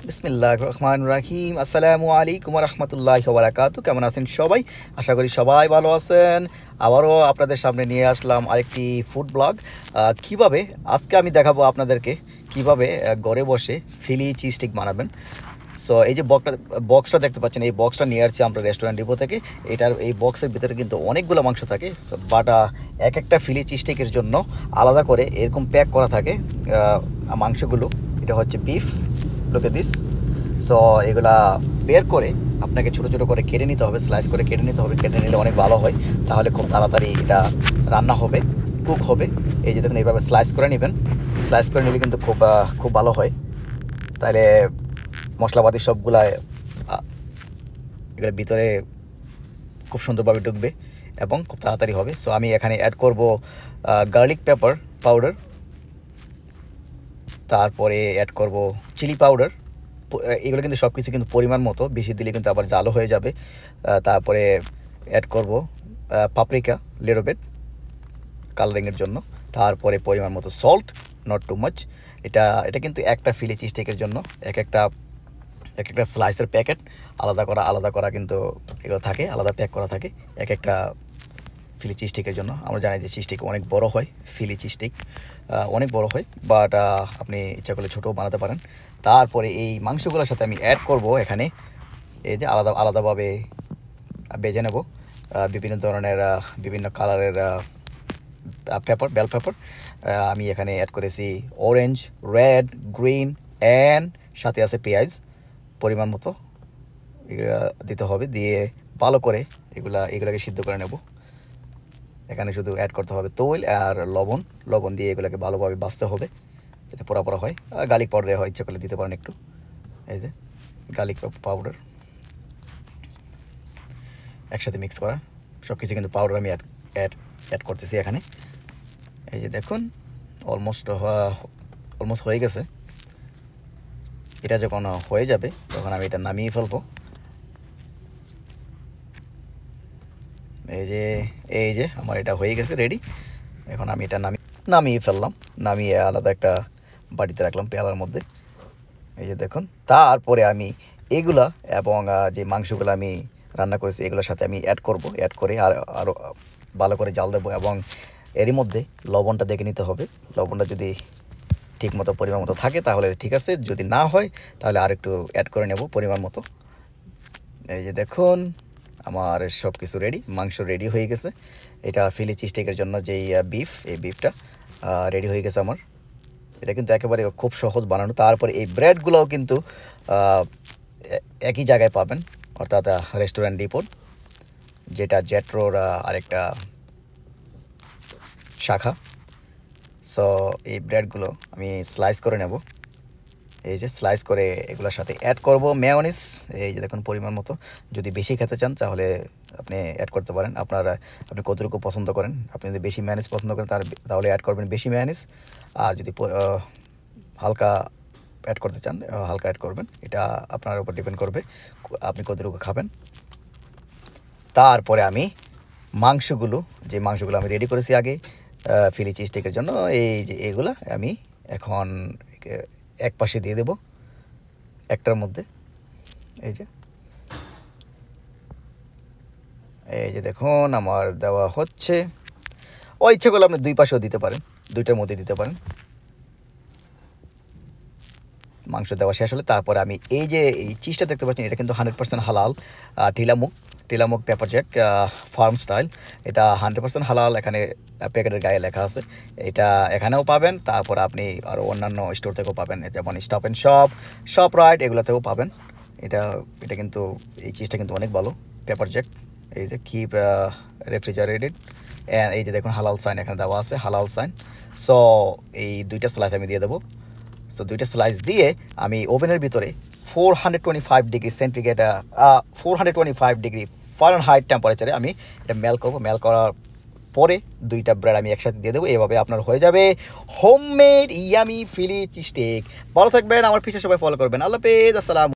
বিসমিল্লাহির রহমানির রহিম। আসসালামু আলাইকুম ওয়া রাহমাতুল্লাহি ওয়া বারাকাতুহু। কেমন আছেন সবাই? আশা করি সবাই ভালো আছেন। আবারও আপনাদের সামনে নিয়ে আসলাম আরেকটি ফুড ব্লগ। কিভাবে আজকে আমি দেখাবো আপনাদেরকে কিভাবে ঘরে বসে ফিলি চিজ স্টিক বানাবেন। সো এই যে বক্সটা দেখতে পাচ্ছেন, এই বক্সটা নিয়ে আসছি আমরা রেস্টুরেন্ট ডিপো থেকে। এই বক্সের ভিতরে কিন্তু অনেকগুলো মাংস থাকে, বাট এক একটা ফিলি চিজ স্টিকের জন্য আলাদা করে এরকম প্যাক করা থাকে মাংসগুলো। এটা হচ্ছে beef, look at this. So এগুলা বের করে আপনাকে ছোটো ছোটো করে কেটে নিতে হবে, স্লাইস করে কেটে নিতে হবে। কেটে নিলে অনেক ভালো হয়, তাহলে খুব তাড়াতাড়ি এটা রান্না হবে, কুক হবে। এই যে দেখুন, এইভাবে স্লাইস করে নেবেন। স্লাইস করে নিলে কিন্তু খুব ভালো হয়। তাহলে মশলাপাতি সবগুলা এগুলোর ভিতরে খুব সুন্দরভাবে ঢুকবে এবং খুব তাড়াতাড়ি হবে। সো আমি এখানে অ্যাড করব গার্লিক পেপার পাউডার, তারপরে অ্যাড করব চিলি পাউডার। এগুলো কিন্তু সব কিছু কিন্তু পরিমাণ মতো, বেশি দিলে কিন্তু আবার জালো হয়ে যাবে। তারপরে অ্যাড করব পাপরিকা, লিটল বিট কালারিংয়ের জন্য। তারপরে পরিমাণ মতো সল্ট, নট টু মাচ। এটা কিন্তু একটা ফিলি চিজ স্টিকের জন্য এক একটা স্লাইসের প্যাকেট আলাদা করা কিন্তু এগুলো থাকে, আলাদা প্যাক করা থাকে এক একটা ফিলি চিজ স্টিকের জন্য। আমরা জানি যে চিজ স্টিক অনেক বড় হয়, ফিলি চিজ স্টিক অনেক বড় হয়, বাট আপনি ইচ্ছা করলে ছোটোও বানাতে পারেন। তারপরে এই মাংসগুলোর সাথে আমি অ্যাড করব এখানে, এই যে আলাদাভাবে বেজে নেব বিভিন্ন ধরনের বিভিন্ন কালারের বেল পেপার। আমি এখানে অ্যাড করেছি অরেঞ্জ, রেড, গ্রিন অ্যান্ড সাথে আছে পেঁয়াজ পরিমাণ মতো। এগুলা দিতে হবে, দিয়ে ভালো করে এগুলাকে সিদ্ধ করে নেব। এখানে শুধু অ্যাড করতে হবে তৈল আর লবণ দিয়ে এগুলোকে ভালোভাবে বাছতে হবে, এটা পোড়া হয়। গার্লিক পাউডার হয়, ইচ্ছা করলে দিতে পারেন একটু। এই যে গার্লিক পাউডার একসাথে মিক্স করা সব কিছু কিন্তু পাউডার আমি অ্যাড করতেছি এখানে। এই যে দেখুন, অলমোস্ট হয়ে গেছে। এটা যখন হয়ে যাবে তখন আমি এটা নামিয়ে ফেলবো। এই যে আমার এটা হয়ে গেছে, রেডি। এখন আমি এটা নামিয়ে ফেললাম, নামিয়ে আলাদা একটা বাটিতে রাখলাম পেয়ালার মধ্যে। এই যে দেখুন, তারপরে আমি এগুলা এবং যে মাংসগুলো আমি রান্না করেছি এগুলোর সাথে আমি অ্যাড করে আরও ভালো করে জাল দেবো। এবং এরই মধ্যে লবণটা দেখে নিতে হবে। লবণটা যদি ঠিক মতো পরিমাণ মতো থাকে তাহলে ঠিক আছে, যদি না হয় তাহলে আর একটু অ্যাড করে নেব পরিমাণ মতো। এই যে দেখুন, আমার সব কিছু রেডি, মাংস রেডি হয়ে গেছে। এটা ফিলি চিজ স্টিকের জন্য যেই এই বিফটা রেডি হয়ে গেছে আমার। এটা কিন্তু একেবারে খুব সহজ বানানো। তারপরে এই ব্রেডগুলোও কিন্তু একই জায়গায় পাবেন, অর্থাৎ রেস্টুরেন্ট ডিপোর, যেটা জেট্রোর আরেকটা শাখা। সো এই ব্রেডগুলো আমি স্লাইস করে নেব। এই যে স্লাইস করে এগুলোর সাথে অ্যাড করব মেয়োনিজ। এই যে দেখুন পরিমাণ মতো, যদি বেশি খেতে চান তাহলে আপনি অ্যাড করতে পারেন। আপনি কতটুকু পছন্দ করেন, আপনি যদি বেশি মেয়োনিজ পছন্দ করেন তাহলে অ্যাড করবেন বেশি মেয়োনিজ। আর যদি হালকা অ্যাড করতে চান হালকা অ্যাড করবেন। এটা আপনার উপর ডিপেন্ড করবে আপনি কতটুকু খাবেন। তারপরে আমি যে মাংসগুলো আমি রেডি করেছি আগে ফিলি চিজ স্টিকের জন্য, এই যে এগুলো আমি এখন এক পাশে দিয়ে দেব একটার মধ্যে। এই যে দেখুন আমার দেওয়া হচ্ছে। ইচ্ছা করলে আপনি দুই পাশেও দিতে পারেন, দুইটার মধ্যে দিতে পারেন। মাংস দেওয়া শেষ হলে তারপরে আমি এই চিজটা দেখতে পাচ্ছেন, এটা কিন্তু 100% হালাল টিলামুখ পেপার জ্যাক ফার্ম স্টাইল। এটা 100% হালাল, এখানে প্যাকেটের গায়ে লেখা আছে। এটা এখানেও পাবেন, তারপর আপনি আরও অন্যান্য স্টোর থেকেও পাবেন, যেমন স্টপ অ্যান্ড শপ রাইট এগুলোতেও পাবেন। এটা কিন্তু এই চিজটা কিন্তু অনেক ভালো, পেপার জ্যাক। এই যে কিপ রেফ্রিজারেটেড। এই যে দেখুন হালাল সাইন এখানে দেওয়া আছে, হালাল সাইন। সো এই দুইটা স্লাইস আমি দিয়ে দেবো। সো দুইটা স্লাইস দিয়ে আমি ওভেনের ভিতরে 425 ডিগ্রি সেন্টিগ্রেড 425 ডিগ্রি ফারেনহাইট টেম্পারেচারে আমি এটা মেল করবো। মেল করার পরে দুইটা ব্রেড আমি একসাথে দিয়ে দেবো। এভাবে আপনার হয়ে যাবে হোমমেড ইয়ামি ফিলি চিজ স্টিক। ভালো থাকবেন, আমার পিছনে সবাই ফলো করবেন। আল্লাহ হাফেজ, আসসালাম।